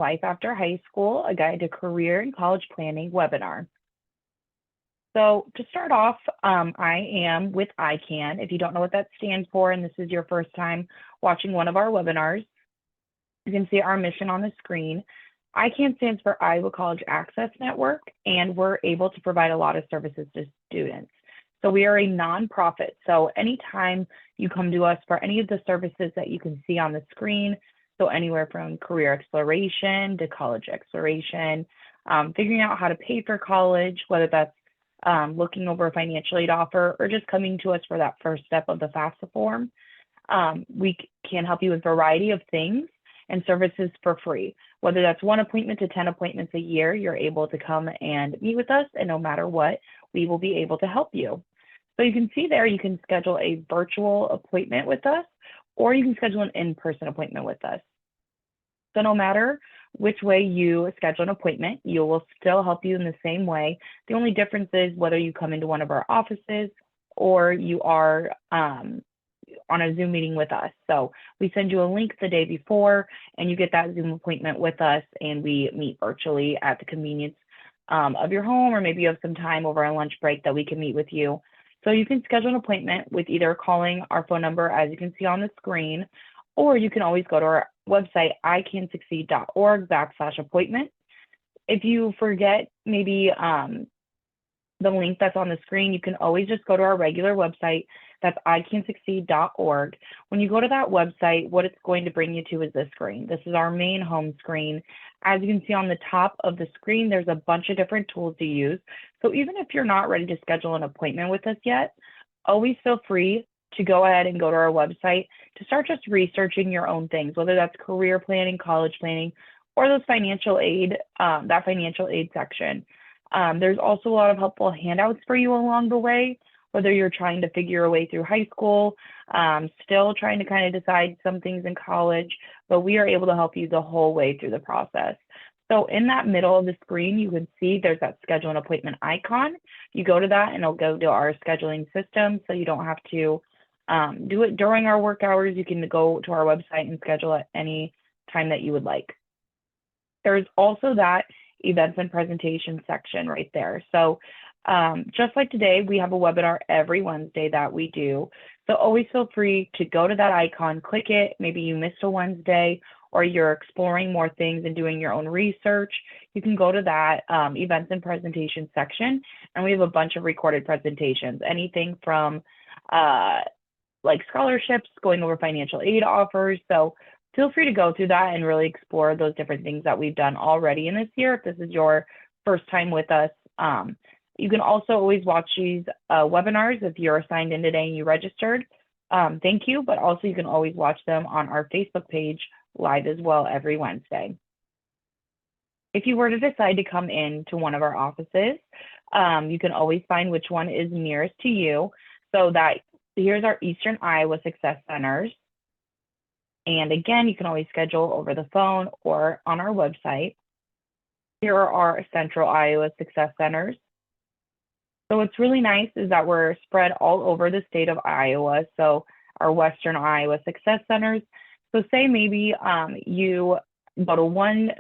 Life After High School, a guide to career and college planning webinar. So to start off, I am with ICANN. If you don't know what that stands for, and this is your first time watching one of our webinars, you can see our mission on the screen. ICANN stands for Iowa College Access Network, and we're able to provide a lot of services to students. So we are a nonprofit. So anytime you come to us for any of the services that you can see on the screen, so anywhere from career exploration to college exploration, figuring out how to pay for college, whether that's looking over a financial aid offer or just coming to us for that first step of the FAFSA form, we can help you with a variety of things and services for free. Whether that's 1 appointment to 10 appointments a year, you're able to come and meet with us, and no matter what, we will be able to help you. So you can see there, you can schedule a virtual appointment with us, or you can schedule an in-person appointment with us. So no matter which way you schedule an appointment, you will still help you in the same way. The only difference is whether you come into one of our offices or you are on a Zoom meeting with us. So we send you a link the day before and you get that Zoom appointment with us, and we meet virtually at the convenience of your home, or maybe you have some time over a lunch break that we can meet with you. So you can schedule an appointment with either calling our phone number, as you can see on the screen, or you can always go to our website, icansucceed.org/appointment. If you forget maybe the link that's on the screen, you can always just go to our regular website. That's icansucceed.org. When you go to that website, what it's going to bring you to is this screen. This is our main home screen. As you can see on the top of the screen, there's a bunch of different tools to use. So even if you're not ready to schedule an appointment with us yet, always feel free to go ahead and go to our website to start just researching your own things, whether that's career planning, college planning, or those financial aid, that financial aid section. There's also a lot of helpful handouts for you along the way, whether you're trying to figure your way through high school, still trying to kind of decide some things in college, but we are able to help you the whole way through the process. So in that middle of the screen, you can see there's that schedule an appointment icon. You go to that and it'll go to our scheduling system, so you don't have to do it during our work hours. You can go to our website and schedule at any time that you would like. There's also that events and presentation section right there. So just like today, we have a webinar every Wednesday that we do. So always feel free to go to that icon, click it. Maybe you missed a Wednesday, or you're exploring more things and doing your own research. You can go to that events and presentation section, and we have a bunch of recorded presentations, anything from like scholarships, going over financial aid offers. So feel free to go through that and really explore those different things that we've done already in this year. If this is your first time with us, you can also always watch these webinars if you're signed in today and you registered. Thank you, but also you can always watch them on our Facebook page live as well every Wednesday. If you were to decide to come in to one of our offices, you can always find which one is nearest to you. So that here's our Eastern Iowa Success Centers. And again, you can always schedule over the phone or on our website. Here are our Central Iowa Success Centers. So what's really nice is that we're spread all over the state of Iowa. So our Western Iowa Success Centers. So say maybe you go to one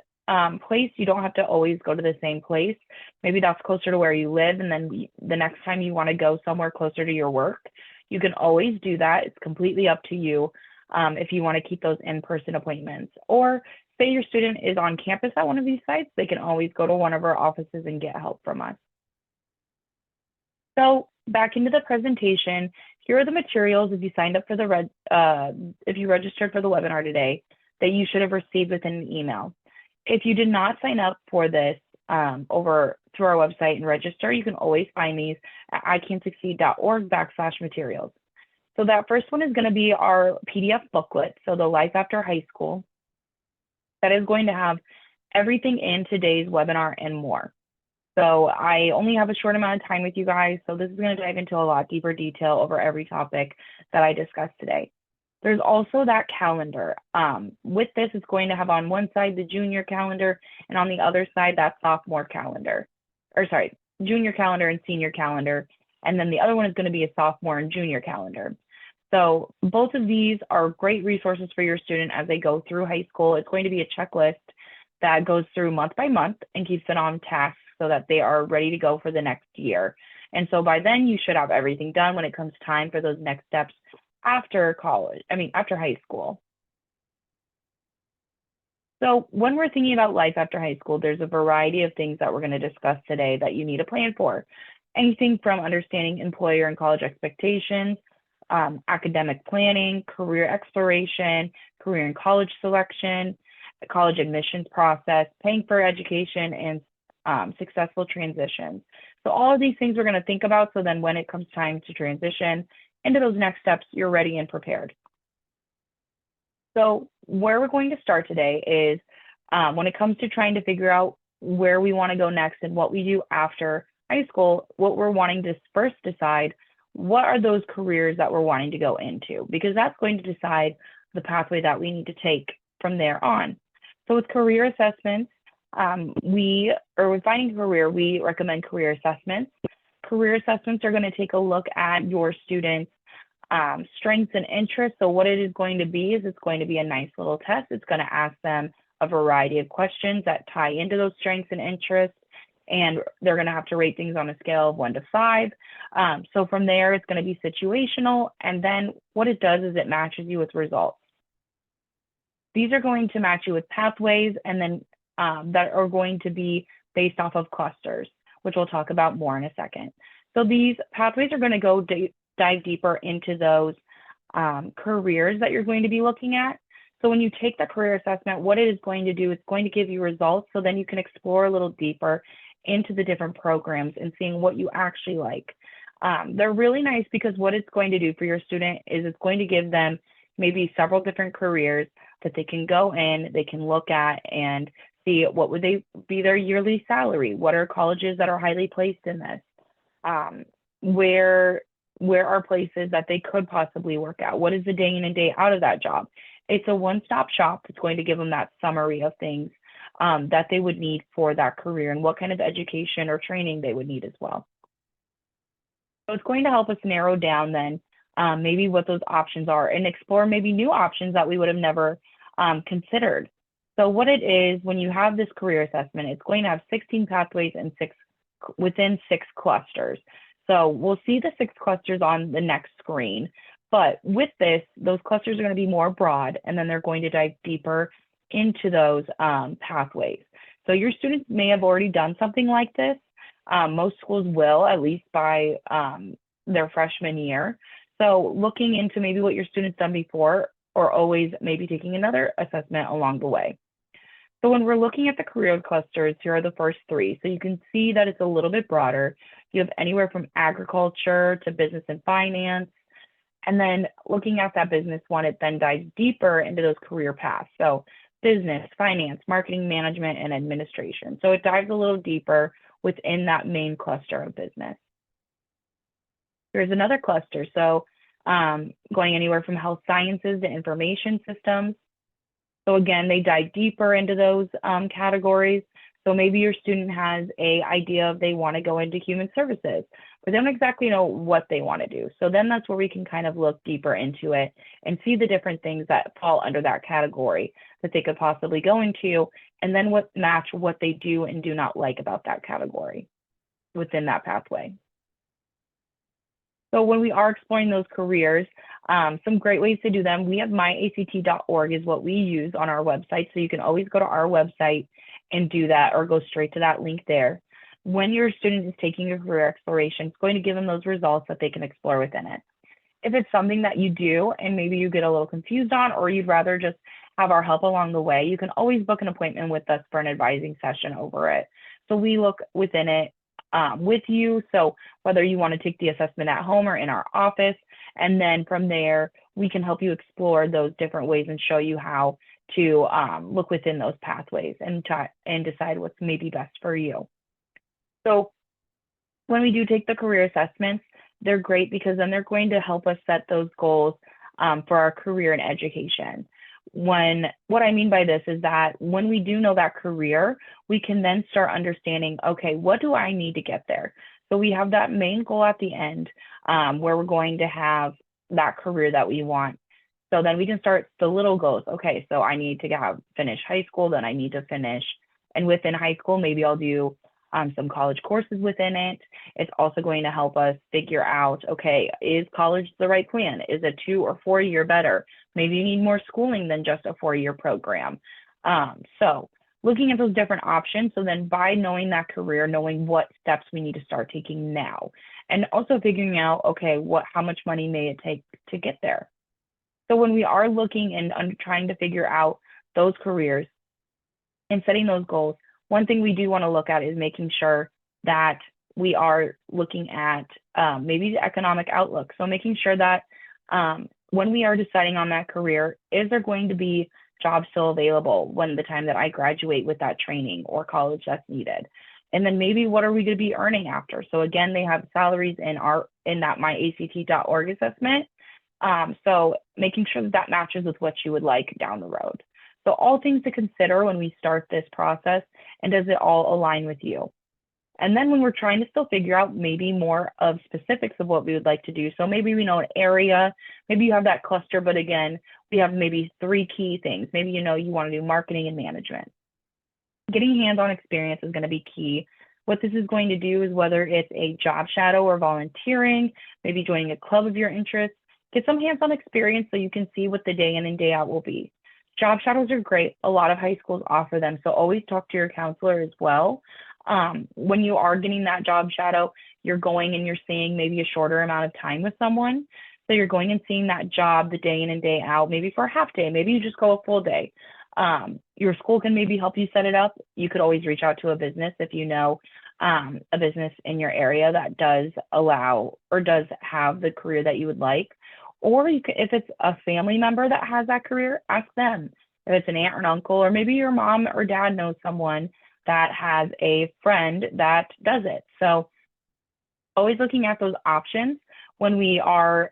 place, you don't have to always go to the same place. Maybe that's closer to where you live, and then the next time you want to go somewhere closer to your work, you can always do that. It's completely up to you if you want to keep those in-person appointments. Or say your student is on campus at one of these sites, they can always go to one of our offices and get help from us. So back into the presentation, here are the materials if you signed up for the if you registered for the webinar today that you should have received within an email. If you did not sign up for this over through our website and register, you can always find these at icansucceed.org/materials. So that first one is going to be our PDF booklet, so the Life After High School. That is going to have everything in today's webinar and more. So I only have a short amount of time with you guys, so this is going to dive into a lot deeper detail over every topic that I discussed today. There's also that calendar. With this, it's going to have on one side the junior calendar, and on the other side that sophomore calendar. Or sorry, junior calendar and senior calendar. And then the other one is going to be a sophomore and junior calendar. So both of these are great resources for your student as they go through high school. It's going to be a checklist that goes through month by month and keeps it on task so that they are ready to go for the next year. And so by then you should have everything done when it comes time for those next steps after college, after high school. So when we're thinking about life after high school, there's a variety of things that we're going to discuss today that you need to plan for. Anything from understanding employer and college expectations, academic planning, career exploration, career and college selection, college admissions process, paying for education, and successful transitions. So all of these things we're going to think about, so then when it comes time to transition into those next steps, you're ready and prepared. So where we're going to start today is when it comes to trying to figure out where we want to go next and what we do after high school, what we're wanting to first decide, what are those careers that we're wanting to go into? Because that's going to decide the pathway that we need to take from there on. So with career assessments, with finding a career, we recommend career assessments. Career assessments are going to take a look at your students' strengths and interests. So what it is going to be is it's going to be a nice little test. It's going to ask them a variety of questions that tie into those strengths and interests. And they're going to have to rate things on a scale of 1 to 5. So from there, it's going to be situational. And then what it does is it matches you with results. These are going to match you with pathways, and then that are going to be based off of clusters, which we'll talk about more in a second. So these pathways are going to go dive deeper into those careers that you're going to be looking at. So when you take the career assessment, what it is going to do, it's going to give you results, so then you can explore a little deeper into the different programs and seeing what you actually like. They're really nice because what it's going to do for your student is it's going to give them maybe several different careers that they can go in, they can look at and see what would they be their yearly salary, what are colleges that are highly placed in this, where are places that they could possibly work at, what is the day in and day out of that job. It's a one-stop shop. It's going to give them that summary of things that they would need for that career and what kind of education or training they would need as well. So it's going to help us narrow down then maybe what those options are and explore maybe new options that we would have never considered. So what it is, when you have this career assessment, it's going to have 16 pathways and within 6 clusters. So we'll see the 6 clusters on the next screen. But with this, those clusters are going to be more broad, and then they're going to dive deeper into those pathways. So your students may have already done something like this. Most schools will, at least by their freshman year. So looking into maybe what your students done before, or always maybe taking another assessment along the way. So when we're looking at the career clusters, here are the first 3. So you can see that it's a little bit broader. You have anywhere from agriculture to business and finance. And then looking at that business one, it then dives deeper into those career paths. So business, finance, marketing, management, and administration. So it dives a little deeper within that main cluster of business. Here's another cluster. So going anywhere from health sciences to information systems. So again, they dive deeper into those categories. So maybe your student has an idea of they want to go into human services, but they don't exactly know what they want to do. So then that's where we can kind of look deeper into it and see the different things that fall under that category that they could possibly go into, and then match what they do and do not like about that category within that pathway. So when we are exploring those careers, some great ways to do them, we have myact.org is what we use on our website. So you can always go to our website and do that, or go straight to that link there. When your student is taking a career exploration, it's going to give them those results that they can explore within it. If it's something that you do and maybe you get a little confused on, or you'd rather just have our help along the way, you can always book an appointment with us for an advising session over it. So we look within it with you. So whether you want to take the assessment at home or in our office, and then from there, we can help you explore those different ways and show you how to look within those pathways and decide what's maybe best for you. So when we do take the career assessments, they're great because then they're going to help us set those goals for our career and education. What I mean by this is that when we do know that career, we can then start understanding, okay, what do I need to get there? So we have that main goal at the end where we're going to have that career that we want. So then we can start the little goals. Okay, so I need to finish high school, then I need to finish And within high school, maybe I'll do some college courses within it. It's also going to help us figure out, okay, is college the right plan? Is a 2 or 4 year better? Maybe you need more schooling than just a 4-year program. So looking at those different options. So then by knowing that career, knowing what steps we need to start taking now, and also figuring out, okay, how much money may it take to get there? So when we are looking and trying to figure out those careers and setting those goals, one thing we do want to look at is making sure that we are looking at maybe the economic outlook. So making sure that when we are deciding on that career, is there going to be jobs still available when the time that I graduate with that training or college that's needed? And then maybe what are we going to be earning after? So again, they have salaries in that myact.org assessment. So making sure that matches with what you would like down the road. So all things to consider when we start this process, and does it all align with you? And then when we're trying to still figure out maybe more of specifics of what we would like to do. So maybe we know an area, maybe you have that cluster, but again, we have maybe 3 key things. Maybe you want to do marketing and management. Getting hands-on experience is going to be key. What this is going to do is whether it's a job shadow or volunteering, maybe joining a club of your interest, get some hands-on experience so you can see what the day in and day out will be. Job shadows are great. A lot of high schools offer them. So always talk to your counselor as well. When you are getting that job shadow, you're going and you're seeing maybe a shorter amount of time with someone. So you're going and seeing that job the day in and day out, maybe for a half day, maybe you just go a full day. Your school can maybe help you set it up. You could always reach out to a business if you know a business in your area that does allow or does have the career that you would like. Or you can, if it's a family member that has that career, ask them. If it's an aunt or an uncle, or maybe your mom or dad knows someone that has a friend that does it. So always looking at those options when we are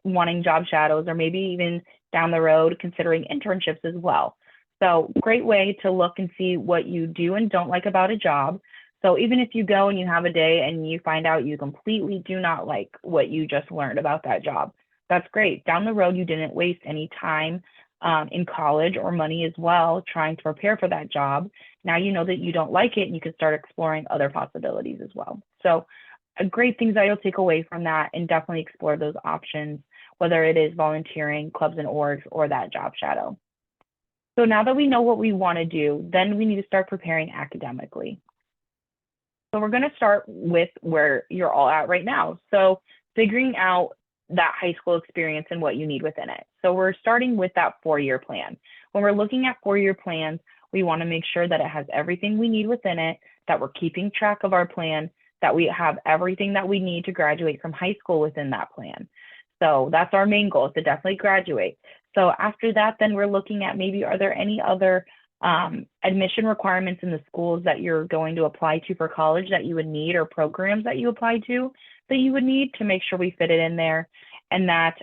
wanting job shadows, or maybe even down the road considering internships as well. So great way to look and see what you do and don't like about a job. So even if you go and you have a day and you find out you completely do not like what you just learned about that job, that's great. Down the road, you didn't waste any time in college or money as well trying to prepare for that job. Now you know that you don't like it and you can start exploring other possibilities as well. So great things that you'll take away from that, and definitely explore those options, whether it is volunteering, clubs and orgs, or that job shadow. So now that we know what we want to do, then we need to start preparing academically. So we're going to start with where you're all at right now. So figuring out that high school experience and what you need within it. So we're starting with that 4-year plan. When we're looking at 4-year plans, we want to make sure that it has everything we need within it, that we're keeping track of our plan, that we have everything that we need to graduate from high school within that plan. So that's our main goal, is to definitely graduate. So after that, then we're looking at maybe, are there any other admission requirements in the schools that you're going to apply to for college that you would need, or programs that you apply to that you would need, to make sure we fit it in there, and that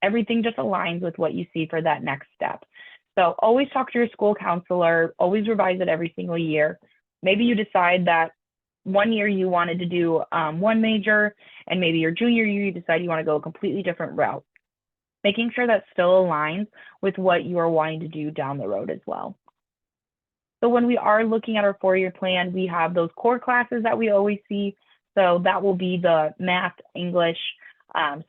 everything just aligns with what you see for that next step. So always talk to your school counselor, always revise it every single year. Maybe you decide that one year you wanted to do one major, and maybe your junior year you decide you want to go a completely different route. Making sure that still aligns with what you are wanting to do down the road as well. So when we are looking at our 4-year plan, we have those core classes that we always see. So that will be the math, English,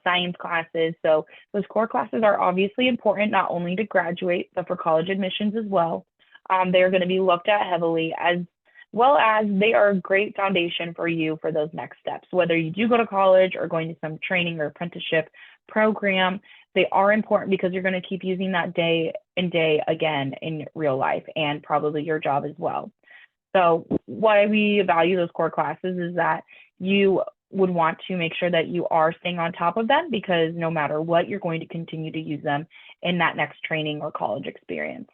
science classes. So those core classes are obviously important, not only to graduate, but for college admissions as well. They're going to be looked at heavily, as well as they are a great foundation for you for those next steps. Whether you do go to college or going to some training or apprenticeship program, they are important because you're going to keep using that day and day again in real life, and probably your job as well. So why we value those core classes is that you would want to make sure that you are staying on top of them, because no matter what, you're going to continue to use them in that next training or college experience.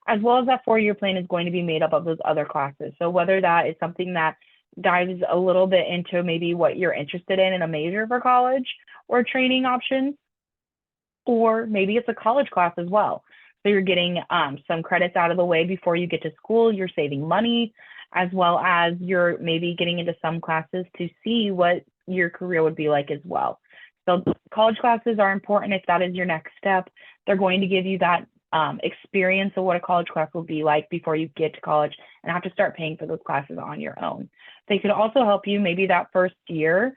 As well as that 4-year plan is going to be made up of those other classes. So whether that is something that dives a little bit into maybe what you're interested in a major for college or training options, or maybe it's a college class as well. So you're getting some credits out of the way before you get to school, you're saving money, as well as you're maybe getting into some classes to see what your career would be like as well. So college classes are important if that is your next step. They're going to give you that experience of what a college class will be like before you get to college and have to start paying for those classes on your own. They could also help you maybe that first year,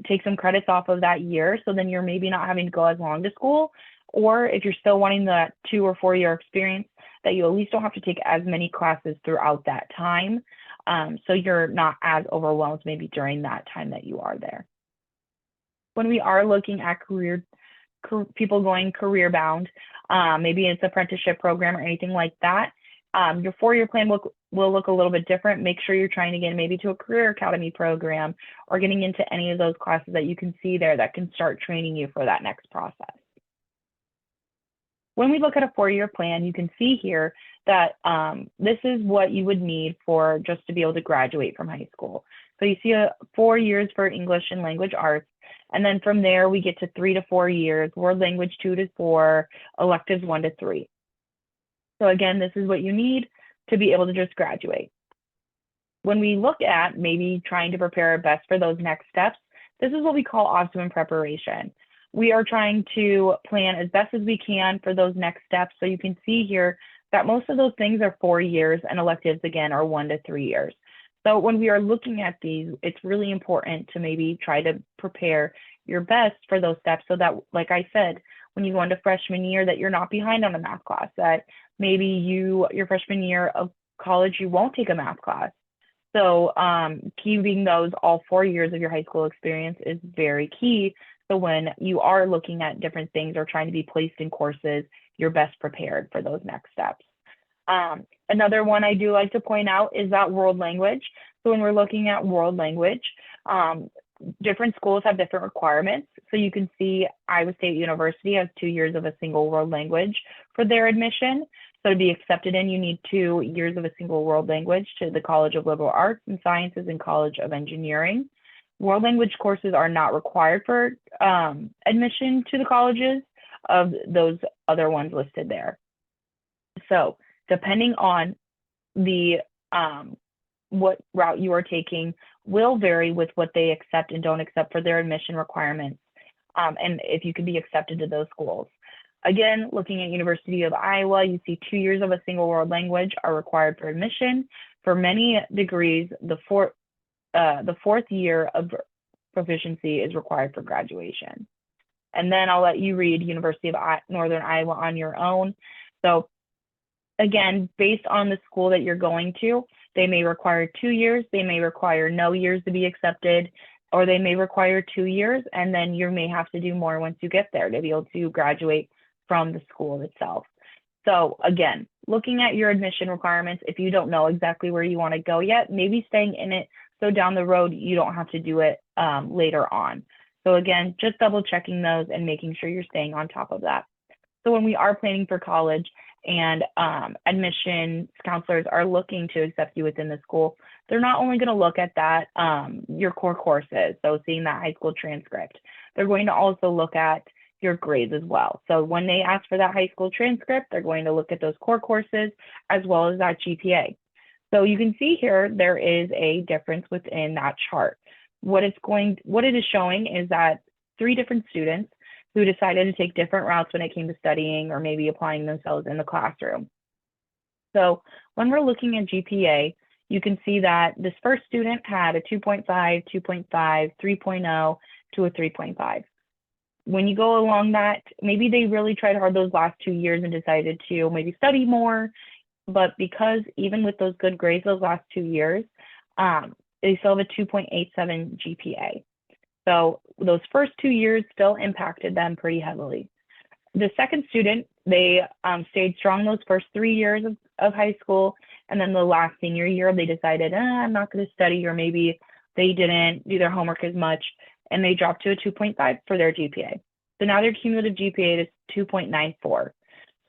take some credits off of that year, so then you're maybe not having to go as long to school. Or if you're still wanting that 2 or 4 year experience, that you at least don't have to take as many classes throughout that time. So you're not as overwhelmed maybe during that time that you are there. When we are looking at people going career bound, maybe it's apprenticeship program or anything like that, your 4-year plan will look a little bit different. Make sure you're trying to get maybe to a career academy program or getting into any of those classes that you can see there that can start training you for that next process. When we look at a 4-year plan, you can see here that this is what you would need for just to be able to graduate from high school. So you see 4 years for English and language arts. And then from there, we get to 3 to 4 years, world language 2 to 4, electives 1 to 3. So again, this is what you need to be able to just graduate. When we look at maybe trying to prepare our best for those next steps, this is what we call optimum preparation. We are trying to plan as best as we can for those next steps. So you can see here that most of those things are 4 years and electives again are 1 to 3 years. So when we are looking at these, it's really important to maybe try to prepare your best for those steps so that, like I said, when you go into freshman year, that you're not behind on a math class, that maybe your freshman year of college, you won't take a math class. So keeping those all 4 years of your high school experience is very key. So when you are looking at different things or trying to be placed in courses, you're best prepared for those next steps. Another one I do like to point out is that world language. So when we're looking at world language, different schools have different requirements. So you can see Iowa State University has 2 years of a single world language for their admission. So to be accepted in, you need 2 years of a single world language to the College of Liberal Arts and Sciences and College of Engineering. World language courses are not required for admission to the colleges of those other ones listed there. So depending on the what route you are taking will vary with what they accept and don't accept for their admission requirements, and if you can be accepted to those schools. Again, looking at University of Iowa, you see 2 years of a single world language are required for admission. For many degrees, the fourth year of proficiency is required for graduation. And then I'll let you read University of Northern Iowa on your own. So again, based on the school that you're going to, they may require 2 years, they may require no years to be accepted, or they may require 2 years, and then you may have to do more once you get there to be able to graduate from the school itself. So again, looking at your admission requirements, if you don't know exactly where you want to go yet, maybe staying in it so down the road you don't have to do it later on. So again, just double checking those and making sure you're staying on top of that. So when we are planning for college and admissions counselors are looking to accept you within the school, they're not only going to look at that, your core courses, so seeing that high school transcript, they're going to also look at your grades as well. So when they ask for that high school transcript, they're going to look at those core courses as well as that GPA. So you can see here, there is a difference within that chart. What it is showing is that 3 different students who decided to take different routes when it came to studying or maybe applying themselves in the classroom. So when we're looking at GPA, you can see that this first student had a 2.5, 2.5, 3.0 to a 3.5. When you go along that, maybe they really tried hard those last 2 years and decided to maybe study more, but because even with those good grades those last 2 years, they still have a 2.87 GPA. So those first 2 years still impacted them pretty heavily. The second student, they stayed strong those first 3 years of high school, and then the last senior year, they decided, I'm not going to study, or maybe they didn't do their homework as much, and they dropped to a 2.5 for their GPA. So now their cumulative GPA is 2.94.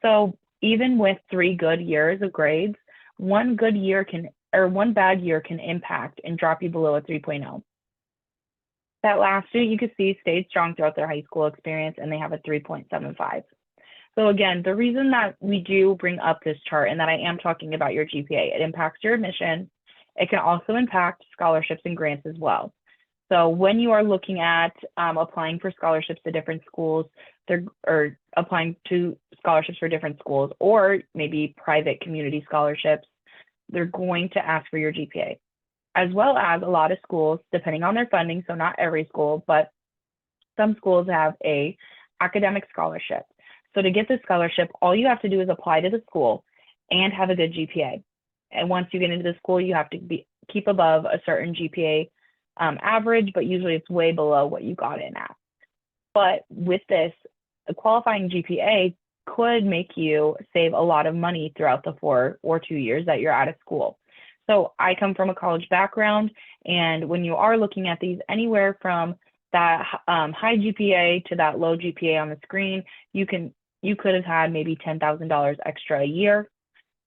So even with 3 good years of grades, one bad year can impact and drop you below a 3.0. That last student you could see stayed strong throughout their high school experience, and they have a 3.75. So again, the reason that we do bring up this chart and that I am talking about your GPA, it impacts your admission. It can also impact scholarships and grants as well. So when you are looking at applying for scholarships to different schools or applying to scholarships for different schools or maybe private community scholarships, they're going to ask for your GPA, as well as a lot of schools, depending on their funding. So not every school, but some schools have a academic scholarship. So to get the scholarship, all you have to do is apply to the school and have a good GPA. And once you get into the school, you have to keep above a certain GPA average, but usually it's way below what you got in at. But with this, a qualifying GPA could make you save a lot of money throughout the 4 or 2 years that you're out of school. So I come from a college background, and when you are looking at these, anywhere from that high GPA to that low GPA on the screen, you could have had maybe $10,000 extra a year.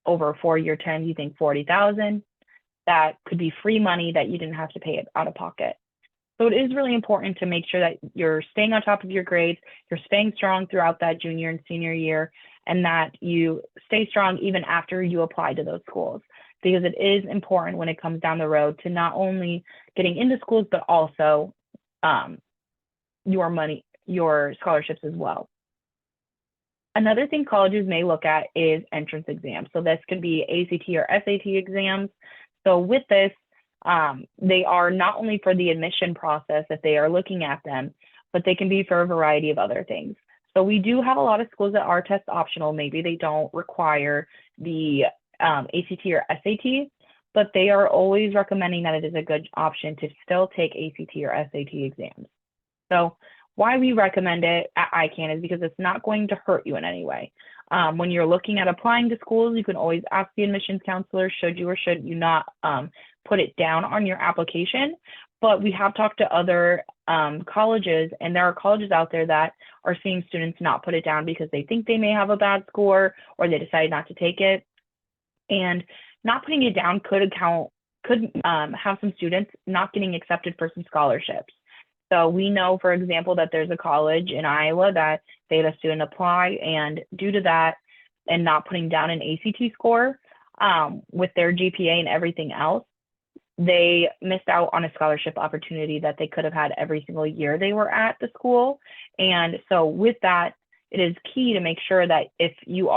Over a 4-year term, you think 40,000. That could be free money that you didn't have to pay out of pocket. So it is really important to make sure that you're staying on top of your grades, you're staying strong throughout that junior and senior year, and that you stay strong even after you apply to those schools. Because it is important when it comes down the road to not only getting into schools, but also your scholarships as well. Another thing colleges may look at is entrance exams. So this could be ACT or SAT exams. So with this, they are not only for the admission process if they are looking at them, but they can be for a variety of other things. So we do have a lot of schools that are test optional. Maybe they don't require the ACT or SAT, but they are always recommending that it is a good option to still take ACT or SAT exams. So why we recommend it at ICANN is because it's not going to hurt you in any way. When you're looking at applying to schools, you can always ask the admissions counselor, should you or should you not put it down on your application. But we have talked to other colleges, and there are colleges out there that are seeing students not put it down because they think they may have a bad score or they decide not to take it. And not putting it down could have some students not getting accepted for some scholarships. So we know, for example, that there's a college in Iowa that they had a student apply, and due to that and not putting down an ACT score with their GPA and everything else, they missed out on a scholarship opportunity that they could have had every single year they were at the school. And so with that, it is key to make sure that if you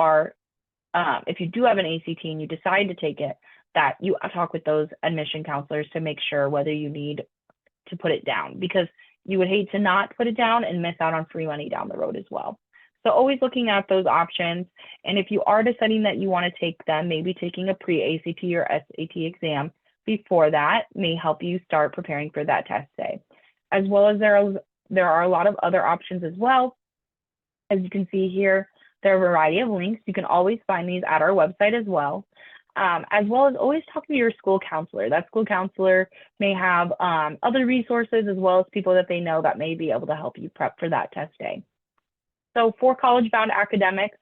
do have an ACT and you decide to take it, that you talk with those admission counselors to make sure whether you need to put it down, because you would hate to not put it down and miss out on free money down the road as well. So always looking at those options. And if you are deciding that you want to take them, maybe taking a pre-ACT or SAT exam before that may help you start preparing for that test day. As well as there are a lot of other options as well. As you can see here, there are a variety of links. You can always find these at our website as well as always talk to your school counselor. That school counselor may have other resources as well as people that they know that may be able to help you prep for that test day. So for college-bound academics,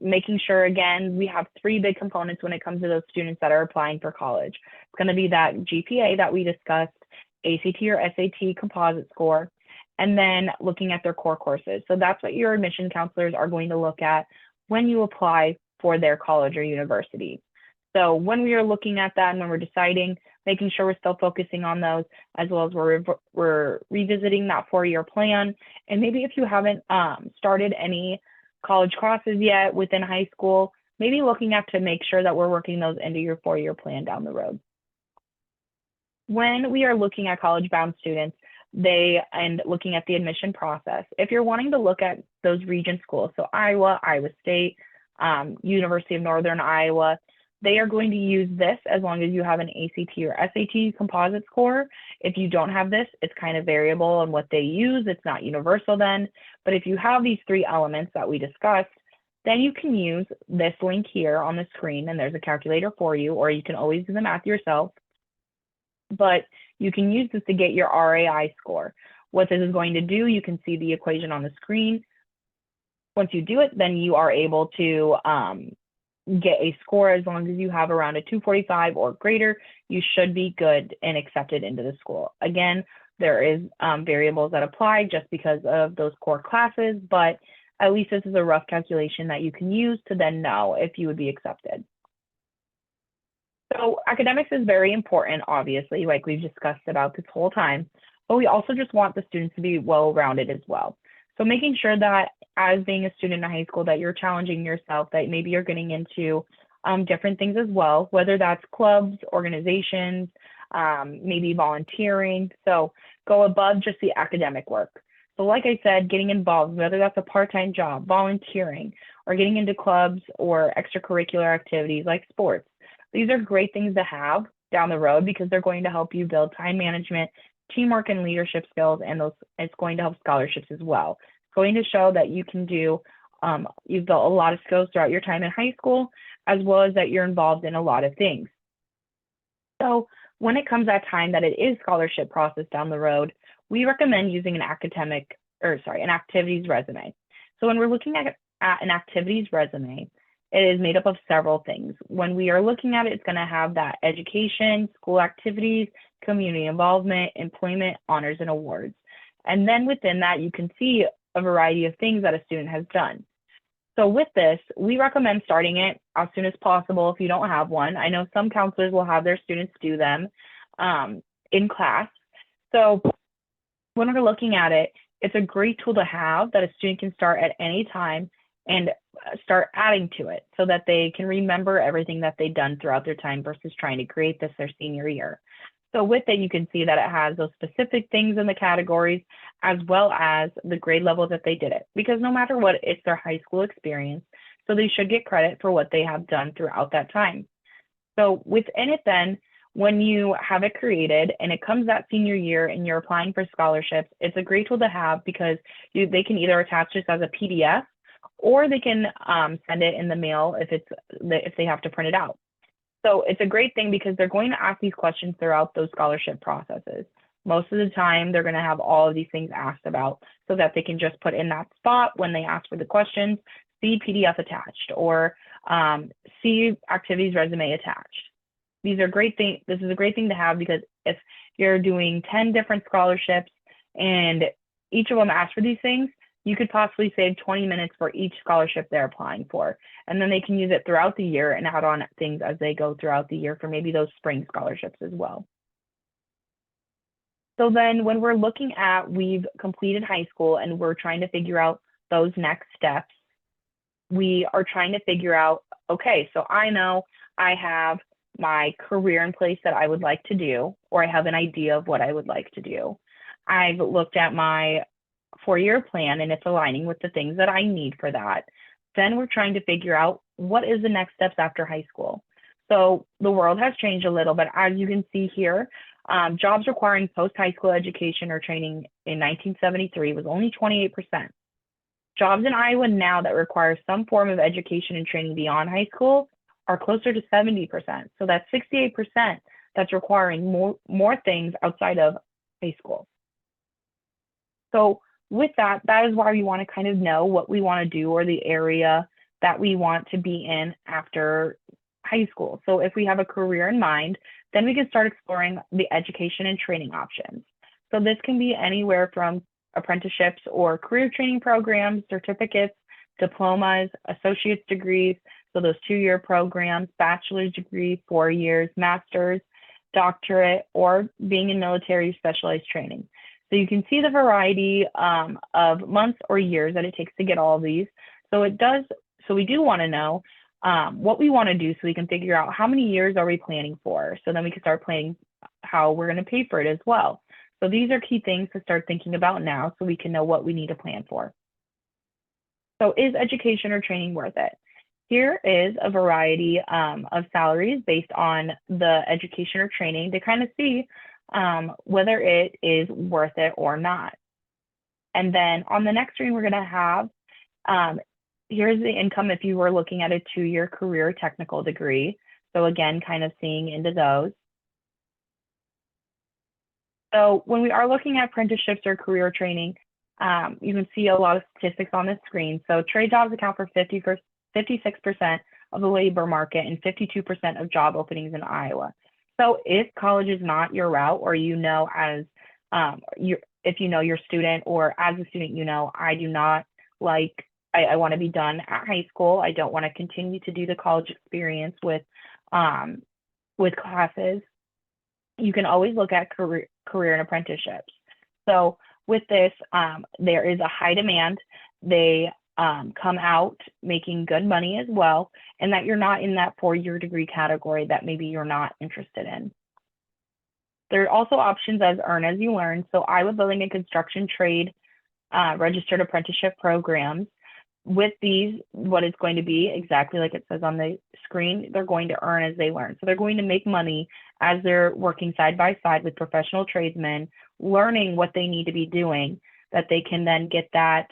making sure, again, we have 3 big components when it comes to those students that are applying for college. It's going to be that GPA that we discussed, ACT or SAT composite score, and then looking at their core courses. So that's what your admission counselors are going to look at when you apply for their college or university. So when we are looking at that and when we're deciding, making sure we're still focusing on those, as well as we're revisiting that 4-year plan. And maybe if you haven't started any college classes yet within high school, maybe looking at to make sure that we're working those into your 4-year plan down the road. When we are looking at college-bound students, and looking at the admission process, if you're wanting to look at those region schools, so Iowa, Iowa State, University of Northern Iowa, they are going to use this as long as you have an ACT or SAT composite score. If you don't have this, it's kind of variable on what they use. It's not universal then. But if you have these 3 elements that we discussed, then you can use this link here on the screen, and there's a calculator for you, or you can always do the math yourself. But you can use this to get your RAI score. What this is going to do, you can see the equation on the screen. Once you do it, then you are able to get a score. As long as you have around a 245 or greater, you should be good and accepted into the school. Again, there is variables that apply just because of those core classes, but at least this is a rough calculation that you can use to then know if you would be accepted. So academics is very important, obviously, like we've discussed about this whole time, but we also just want the students to be well-rounded as well. So making sure that as being a student in high school that you're challenging yourself, that maybe you're getting into different things as well, whether that's clubs, organizations, maybe volunteering. So go above just the academic work. So like I said, getting involved, whether that's a part-time job, volunteering, or getting into clubs or extracurricular activities like sports. These are great things to have down the road because they're going to help you build time management, teamwork, and leadership skills, and those it's going to help scholarships as well. It's going to show that you can do, you've built a lot of skills throughout your time in high school, as well as that you're involved in a lot of things. So when it comes that time that it is scholarship process down the road, we recommend using an an activities resume. So when we're looking at an activities resume, it is made up of several things. When we are looking at it, it's going to have that education, school activities, community involvement, employment, honors, and awards. And then within that, you can see a variety of things that a student has done. So with this, we recommend starting it as soon as possible if you don't have one. I know some counselors will have their students do them in class. So when we're looking at it, it's a great tool to have that a student can start at any time and start adding to it so that they can remember everything that they've done throughout their time versus trying to create this their senior year. So with it, you can see that it has those specific things in the categories as well as the grade level that they did it. Because no matter what, it's their high school experience. So they should get credit for what they have done throughout that time. So within it then, when you have it created and it comes that senior year and you're applying for scholarships, it's a great tool to have because they can either attach this as a PDF or they can send it in the mail if they have to print it out. So it's a great thing because they're going to ask these questions throughout those scholarship processes. Most of the time, they're going to have all of these things asked about so that they can just put in that spot when they ask for the questions, see PDF attached or see activities resume attached. These are great things. This is a great thing to have because if you're doing 10 different scholarships and each of them asks for these things, you could possibly save 20 minutes for each scholarship they're applying for. And then they can use it throughout the year and add on things as they go throughout the year for maybe those spring scholarships as well. So then when we're looking at, we've completed high school and we're trying to figure out those next steps, we are trying to figure out, okay, so I know I have my career in place that I would like to do, or I have an idea of what I would like to do. I've looked at my 4-year plan and it's aligning with the things that I need for that. Then we're trying to figure out what is the next steps after high school. So the world has changed a little, but as you can see here, jobs requiring post-high school education or training in 1973 was only 28%. Jobs in Iowa now that require some form of education and training beyond high school are closer to 70%. So that's 68% that's requiring more things outside of high school. So with that, that is why we want to kind of know what we want to do or the area that we want to be in after high school. So if we have a career in mind, then we can start exploring the education and training options. So this can be anywhere from apprenticeships or career training programs, certificates, diplomas, associate's degrees, so those 2-year programs, bachelor's degree, 4 years, master's, doctorate, or being in military specialized training. So you can see the variety of months or years that it takes to get all of these. So we do want to know what we want to do so we can figure out how many years are we planning for. So then we can start planning how we're going to pay for it as well. So these are key things to start thinking about now so we can know what we need to plan for. So is education or training worth it? Here is a variety of salaries based on the education or training to kind of see whether it is worth it or not. And then on the next screen, we're going to have, here's the income if you were looking at a 2-year career technical degree. So again, kind of seeing into those. So when we are looking at apprenticeships or career training, you can see a lot of statistics on this screen. So trade jobs account for 56% of the labor market and 52% of job openings in Iowa. So if college is not your route, or if you know your student, or as a student, I do not like, I want to be done at high school. I don't want to continue to do the college experience with classes. You can always look at career and apprenticeships. So with this, there is a high demand. They come out making good money as well, and that you're not in that 4-year degree category that maybe you're not interested in. There are also options as earn as you learn. So Iowa Building and Construction Trade registered apprenticeship programs. With these, what it's going to be, exactly like it says on the screen, they're going to earn as they learn. So they're going to make money as they're working side by side with professional tradesmen, learning what they need to be doing, that they can then get that,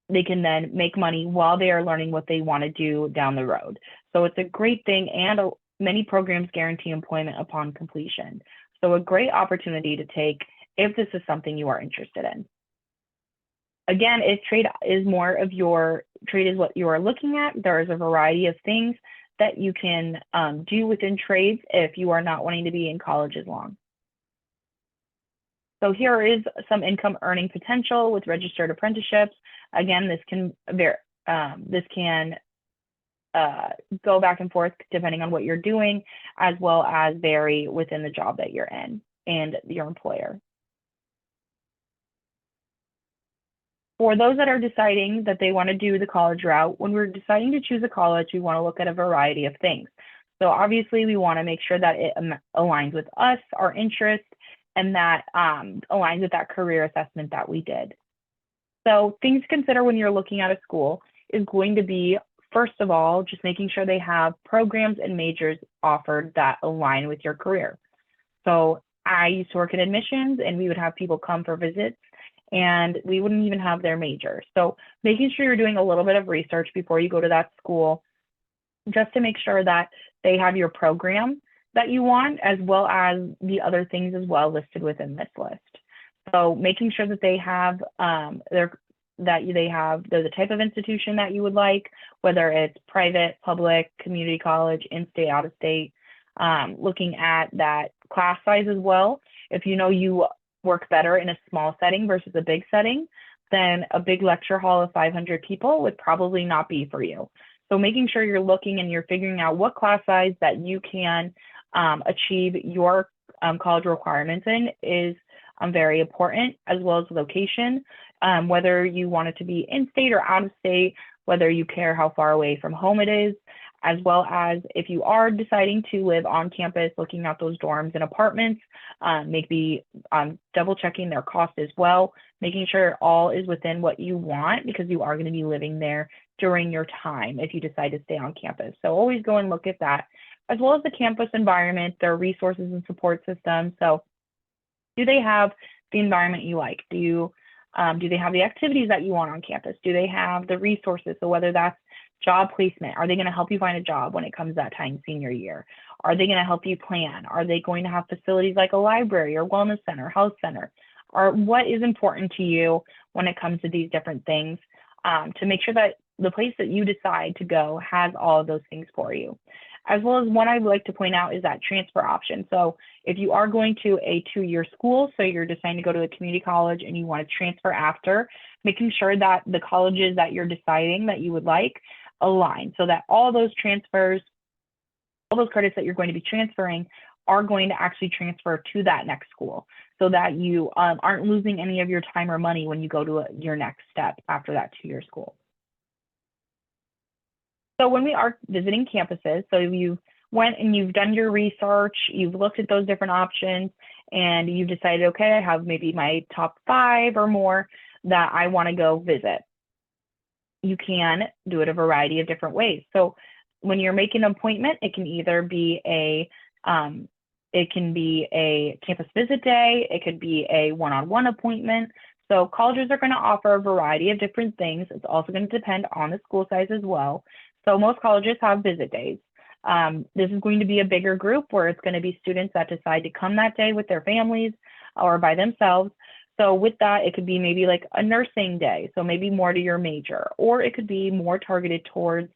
they can then make money while they are learning what they want to do down the road. So it's a great thing, and many programs guarantee employment upon completion. So a great opportunity to take if this is something you are interested in. Again, if trade is more of your, trade is what you are looking at, there is a variety of things that you can do within trades if you are not wanting to be in college as long. So here is some income earning potential with registered apprenticeships. Again, this can go back and forth depending on what you're doing, as well as vary within the job that you're in and your employer. For those that are deciding that they want to do the college route, when we're deciding to choose a college, we want to look at a variety of things. So obviously we want to make sure that it aligns with us, our interests, and that aligns with that career assessment that we did. So things to consider when you're looking at a school is going to be, first of all, just making sure they have programs and majors offered that align with your career. So I used to work in admissions, and we would have people come for visits, and we wouldn't even have their major. So making sure you're doing a little bit of research before you go to that school, just to make sure that they have your program that you want, as well as the other things as well listed within this list. So making sure that they have they're the type of institution that you would like, whether it's private, public, community college, in-state, out-of-state, looking at that class size as well. If you know you work better in a small setting versus a big setting, then a big lecture hall of 500 people would probably not be for you. So making sure you're looking and you're figuring out what class size that you can achieve your college requirements in is very important, as well as location, whether you want it to be in-state or out-of-state, whether you care how far away from home it is, as well as if you are deciding to live on campus, looking at those dorms and apartments, maybe double checking their cost as well, making sure all is within what you want, because you are going to be living there during your time if you decide to stay on campus. So always go and look at that, as well as the campus environment, their resources and support systems. So do they have the environment you like? Do they have the activities that you want on campus? Do they have the resources? So whether that's job placement, are they going to help you find a job when it comes that time senior year? Are they going to help you plan? Are they going to have facilities like a library or wellness center, health center? Or what is important to you when it comes to these different things, to make sure that the place that you decide to go has all of those things for you. As well as one I would like to point out is that transfer option. So if you are going to a 2-year school, so you're deciding to go to a community college and you want to transfer after, making sure that the colleges that you're deciding that you would like align, so that all those transfers, all those credits that you're going to be transferring are going to actually transfer to that next school, so that you aren't losing any of your time or money when you go to your next step after that 2-year school. So when we are visiting campuses, so you went and you've done your research, you've looked at those different options, and you've decided, okay, I have maybe my top 5 or more that I want to go visit. You can do it a variety of different ways. So when you're making an appointment, it can either be a campus visit day, it could be a one-on-one appointment. So colleges are going to offer a variety of different things. It's also going to depend on the school size as well. So most colleges have visit days. This is going to be a bigger group where it's going to be students that decide to come that day with their families or by themselves. So with that, it could be maybe like a nursing day, so maybe more to your major, or it could be more targeted towards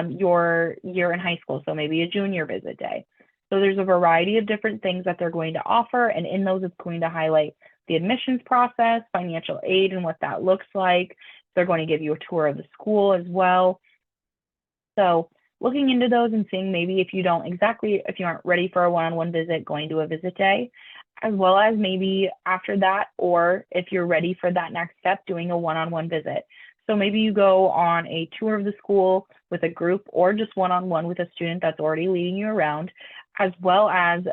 your year in high school, so maybe a junior visit day. So there's a variety of different things that they're going to offer, and in those, it's going to highlight the admissions process, financial aid, and what that looks like. They're going to give you a tour of the school as well. So looking into those and seeing maybe if you aren't ready for a one-on-one visit, going to a visit day, as well as maybe after that, or if you're ready for that next step, doing a one-on-one visit. So maybe you go on a tour of the school with a group or just one-on-one with a student that's already leading you around, as well as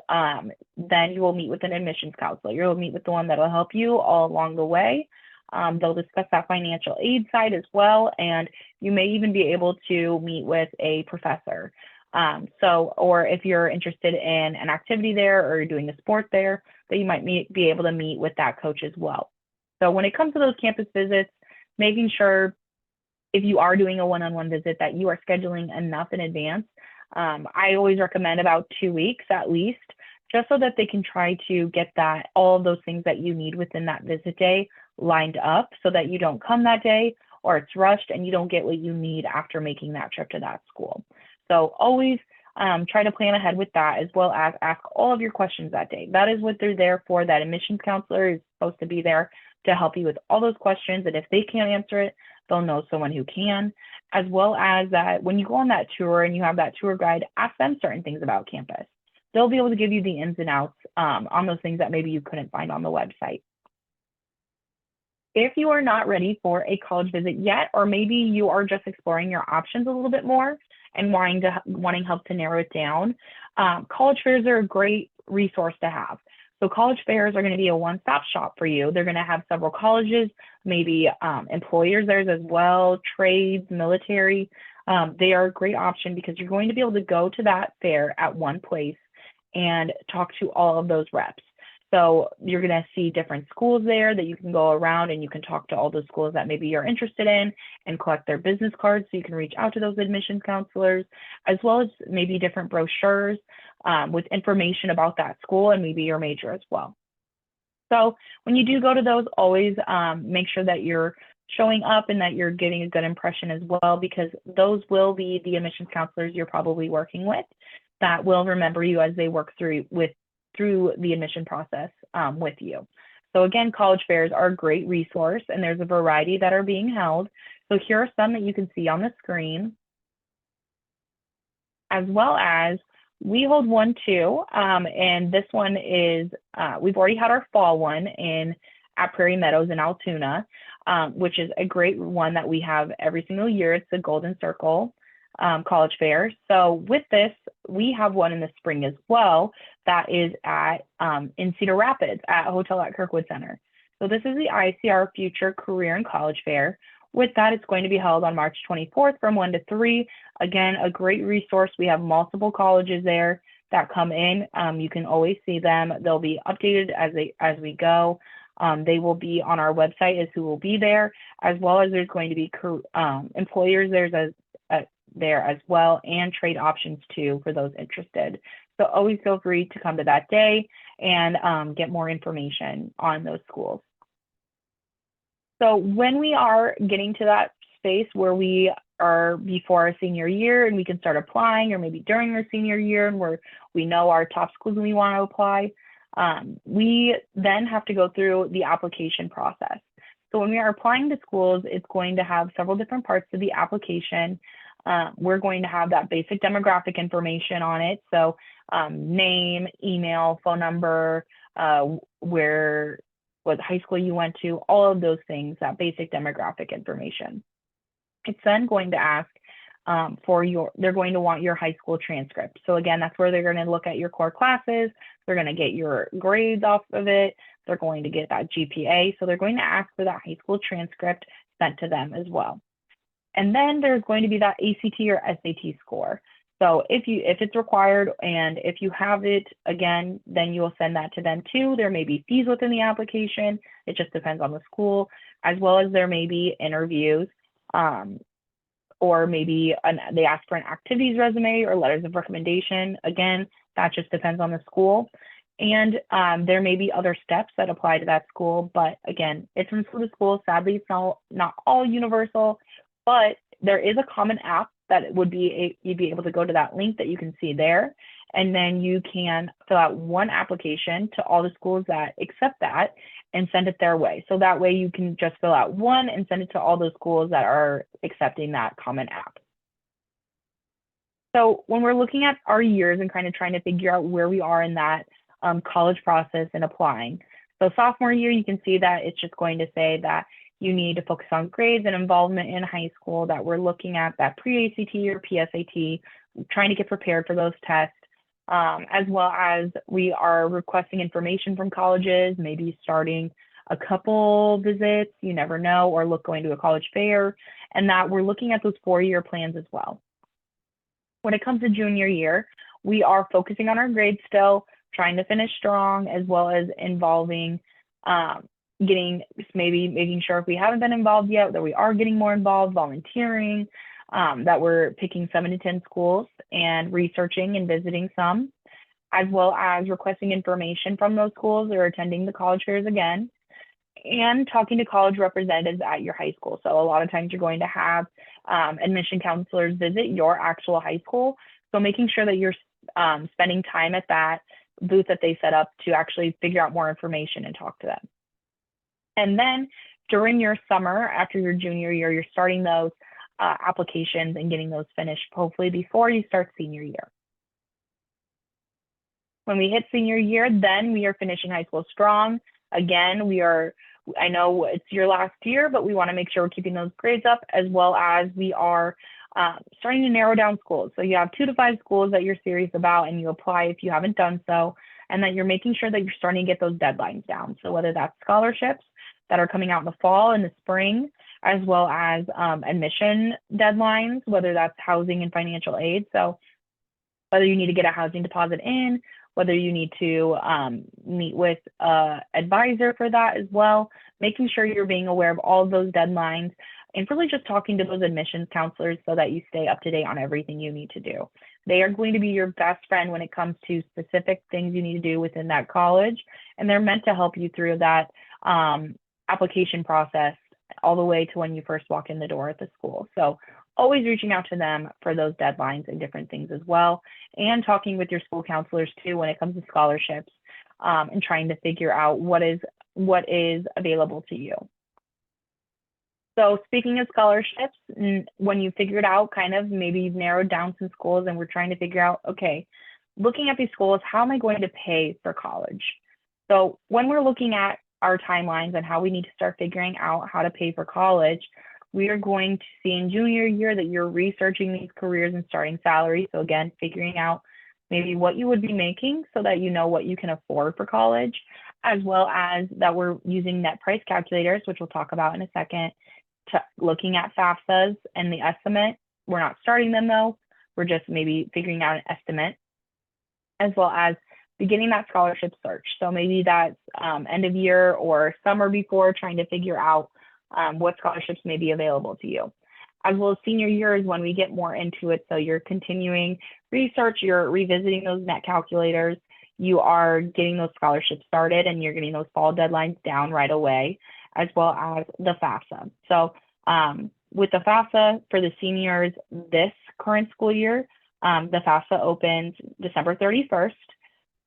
then you will meet with an admissions counselor. You'll meet with the one that'll help you all along the way. They'll discuss that financial aid side as well, and you may even be able to meet with a professor. Or if you're interested in an activity there or you're doing a sport there, that you might be able to meet with that coach as well. So when it comes to those campus visits, making sure if you are doing a one-on-one visit that you are scheduling enough in advance. I always recommend about 2 weeks at least, just so that they can try to get that all of those things that you need within that visit day lined up so that you don't come that day or it's rushed and you don't get what you need after making that trip to that school. So always try to plan ahead with that, as well as ask all of your questions that day. That is what they're there for. That admissions counselor is supposed to be there to help you with all those questions. And if they can't answer it, they'll know someone who can, as well as that when you go on that tour and you have that tour guide, ask them certain things about campus. They'll be able to give you the ins and outs on those things that maybe you couldn't find on the website. If you are not ready for a college visit yet, or maybe you are just exploring your options a little bit more and wanting help to narrow it down, college fairs are a great resource to have. So college fairs are going to be a one-stop shop for you. They're going to have several colleges, maybe employers there as well, trades, military. They are a great option because you're going to be able to go to that fair at one place and talk to all of those reps. So you're going to see different schools there that you can go around and you can talk to all those schools that maybe you're interested in and collect their business cards so you can reach out to those admissions counselors, as well as maybe different brochures with information about that school and maybe your major as well. So when you do go to those, always make sure that you're showing up and that you're getting a good impression as well, because those will be the admissions counselors you're probably working with that will remember you as they work through the admission process with you. So again, college fairs are a great resource, and there's a variety that are being held. So here are some that you can see on the screen, as well as we hold one too, and this one is, we've already had our fall one at Prairie Meadows in Altoona, which is a great one that we have every single year. It's the Golden Circle College Fair. So with this, we have one in the spring as well that is in Cedar Rapids at Hotel at Kirkwood Center. So this is the ICR Future Career and College Fair. With that, it's going to be held on March 24th from 1 to 3. Again, a great resource. We have multiple colleges there that come in. You can always see them. They'll be updated as we go. They will be on our website as who will be there, as well as there's going to be employers there as well, and trade options too for those interested. So always feel free to come to that day and get more information on those schools. So when we are getting to that space where we are before our senior year and we can start applying, or maybe during our senior year and where we know our top schools and we want to apply, we then have to go through the application process. So when we are applying to schools, it's going to have several different parts of the application. We're going to have that basic demographic information on it. So name, email, phone number, what high school you went to, all of those things, that basic demographic information. It's then going to ask they're going to want your high school transcript. So again, that's where they're going to look at your core classes. They're going to get your grades off of it. They're going to get that GPA. So they're going to ask for that high school transcript sent to them as well. And then there's going to be that ACT or SAT score. So if it's required and if you have it, again, then you will send that to them too. There may be fees within the application. It just depends on the school, as well as there may be interviews, or maybe they ask for an activities resume or letters of recommendation. Again, that just depends on the school. And there may be other steps that apply to that school. But again, it's from school to school. Sadly, it's not all universal, but there is a common app that you'd be able to go to that link that you can see there. And then you can fill out one application to all the schools that accept that and send it their way. So that way you can just fill out one and send it to all those schools that are accepting that common app. So when we're looking at our years and kind of trying to figure out where we are in that college process and applying. So sophomore year, you can see that it's just going to say that you need to focus on grades and involvement in high school, that we're looking at that pre-ACT or PSAT, trying to get prepared for those tests, as well as we are requesting information from colleges, maybe starting a couple visits, you never know, or going to a college fair, and that we're looking at those 4-year plans as well. When it comes to junior year, we are focusing on our grades still, trying to finish strong, as well as involving making sure if we haven't been involved yet, that we are getting more involved, volunteering, that we're picking 7 to 10 schools and researching and visiting some, as well as requesting information from those schools or attending the college fairs again, and talking to college representatives at your high school. So a lot of times you're going to have admission counselors visit your actual high school. So making sure that you're spending time at that booth that they set up to actually figure out more information and talk to them. And then during your summer, after your junior year, you're starting those applications and getting those finished, hopefully before you start senior year. When we hit senior year, then we are finishing high school strong. Again, I know it's your last year, but we want to make sure we're keeping those grades up, as well as we are starting to narrow down schools. So you have 2 to 5 schools that you're serious about, and you apply if you haven't done so, and that you're making sure that you're starting to get those deadlines down. So whether that's scholarships that are coming out in the fall and the spring, as well as admission deadlines, whether that's housing and financial aid. So whether you need to get a housing deposit in, whether you need to meet with an advisor for that as well, making sure you're being aware of all of those deadlines, and really just talking to those admissions counselors so that you stay up to date on everything you need to do. They are going to be your best friend when it comes to specific things you need to do within that college, and they're meant to help you through that application process all the way to when you first walk in the door at the school. So always reaching out to them for those deadlines and different things as well, and talking with your school counselors too when it comes to scholarships, and trying to figure out what is available to you. So speaking of scholarships, when you figured out kind of maybe you've narrowed down some schools and we're trying to figure out, okay, looking at these schools, how am I going to pay for college? So when we're looking at our timelines and how we need to start figuring out how to pay for college, we are going to see in junior year that you're researching these careers and starting salary. So again, figuring out maybe what you would be making so that you know what you can afford for college, as well as that we're using net price calculators, which we'll talk about in a second, to looking at FAFSAs and the estimate. We're not starting them though. We're just maybe figuring out an estimate, as well as beginning that scholarship search. So maybe that's end of year or summer before, trying to figure out what scholarships may be available to you. As well as senior year is when we get more into it. So you're continuing research, you're revisiting those net calculators, you are getting those scholarships started, and you're getting those fall deadlines down right away, as well as the FAFSA. So with the FAFSA for the seniors this current school year, the FAFSA opens December 31st.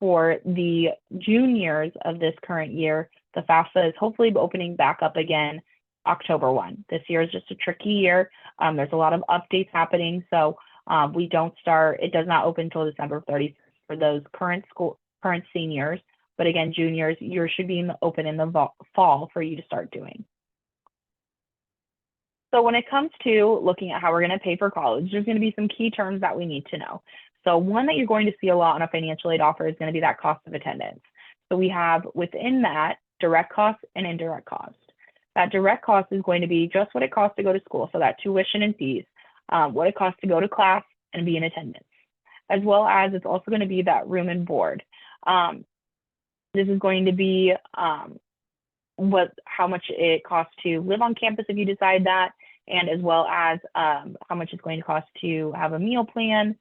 For the juniors of this current year, the FAFSA is hopefully opening back up again October 1. This year is just a tricky year. There's a lot of updates happening, so it does not open until December 31st for those current seniors. But again, juniors, yours should be open in the fall for you to start doing. So when it comes to looking at how we're going to pay for college, there's going to be some key terms that we need to know. So one that you're going to see a lot on a financial aid offer is going to be that cost of attendance. So we have within that direct cost and indirect cost. That direct cost is going to be just what it costs to go to school, so that tuition and fees, what it costs to go to class and be in attendance, as well as it's also going to be that room and board. This is going to be how much it costs to live on campus if you decide that, and as well as how much it's going to cost to have a meal plan.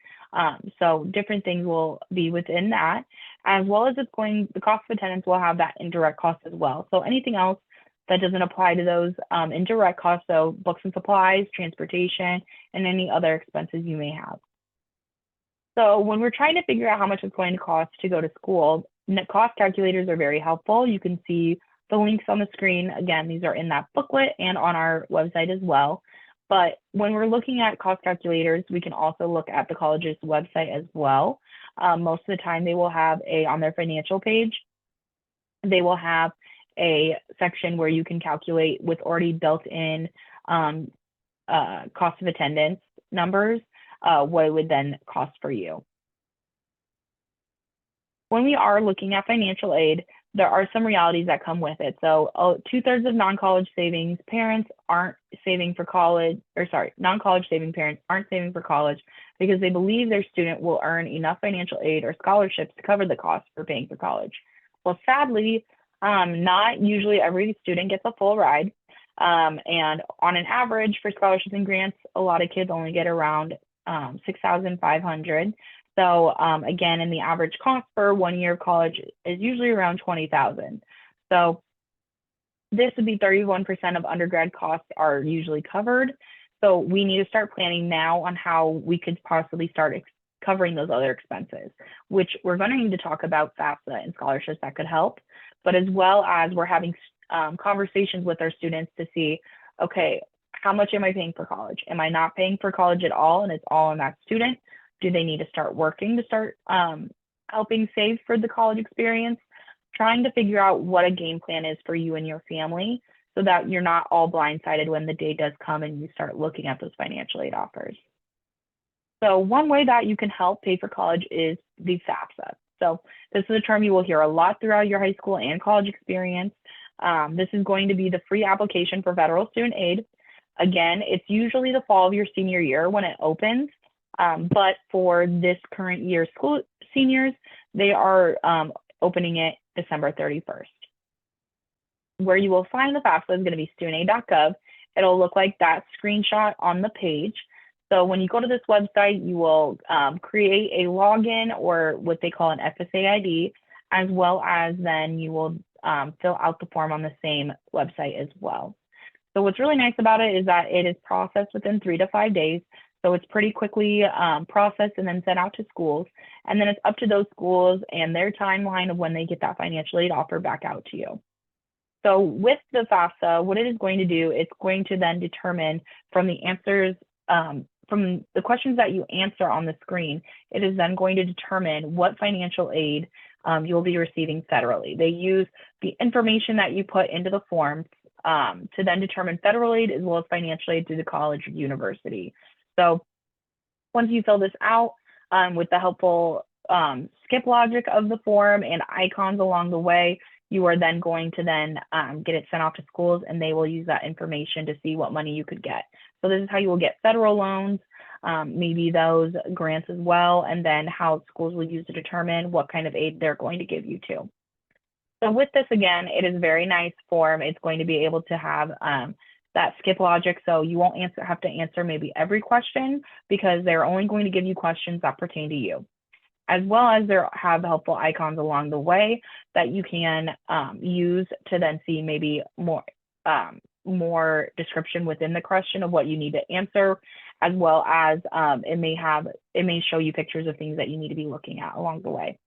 So different things will be within that, as well as the cost of attendance will have that indirect cost as well. So anything else that doesn't apply to those indirect costs, so books and supplies, transportation, and any other expenses you may have. So when we're trying to figure out how much it's going to cost to go to school, net cost calculators are very helpful. You can see the links on the screen. Again, these are in that booklet and on our website as well. But when we're looking at cost calculators, we can also look at the college's website as well. Most of the time they will have on their financial page, they will have a section where you can calculate with already built in cost of attendance numbers, what it would then cost for you. When we are looking at financial aid, there are some realities that come with it. So 2/3 of non-college savings parents aren't saving for college, or sorry, non-college saving parents aren't saving for college because they believe their student will earn enough financial aid or scholarships to cover the cost for paying for college. Well, sadly, not usually every student gets a full ride. And on an average for scholarships and grants, a lot of kids only get around 6,500. So again, and the average cost for 1 year of college is usually around 20,000. So this would be 31% of undergrad costs are usually covered. So we need to start planning now on how we could possibly start covering those other expenses, which we're going to need to talk about FAFSA and scholarships that could help, but as well as we're having conversations with our students to see, okay, how much am I paying for college? Am I not paying for college at all and it's all on that student? Do they need to start working to start helping save for the college experience? Trying to figure out what a game plan is for you and your family so that you're not all blindsided when the day does come and you start looking at those financial aid offers. So one way that you can help pay for college is the FAFSA. So this is a term you will hear a lot throughout your high school and college experience. This is going to be the free application for federal student aid. Again, it's usually the fall of your senior year when it opens. But for this current year school seniors, they are opening it December 31st. Where you will find the FAFSA is going to be studentaid.gov. It'll look like that screenshot on the page. So when you go to this website, you will create a login or what they call an FSA ID, as well as then you will fill out the form on the same website as well. So what's really nice about it is that it is processed within 3 to 5 days. So it's pretty quickly processed and then sent out to schools. And then it's up to those schools and their timeline of when they get that financial aid offer back out to you. So with the FAFSA, what it is going to do, it's going to then determine from the answers, from the questions that you answer on the screen, it is then going to determine what financial aid you'll be receiving federally. They use the information that you put into the form to then determine federal aid as well as financial aid through the college or university. So once you fill this out with the helpful skip logic of the form and icons along the way, you are then going to then get it sent off to schools and they will use that information to see what money you could get. So this is how you will get federal loans, maybe those grants as well, and then how schools will use to determine what kind of aid they're going to give you too. So with this, again, it is a very nice form. It's going to be able to have that skip logic. So you won't have to answer maybe every question because they're only going to give you questions that pertain to you, as well as they have helpful icons along the way that you can use to then see maybe more description within the question of what you need to answer, as well as it may show you pictures of things that you need to be looking at along the way.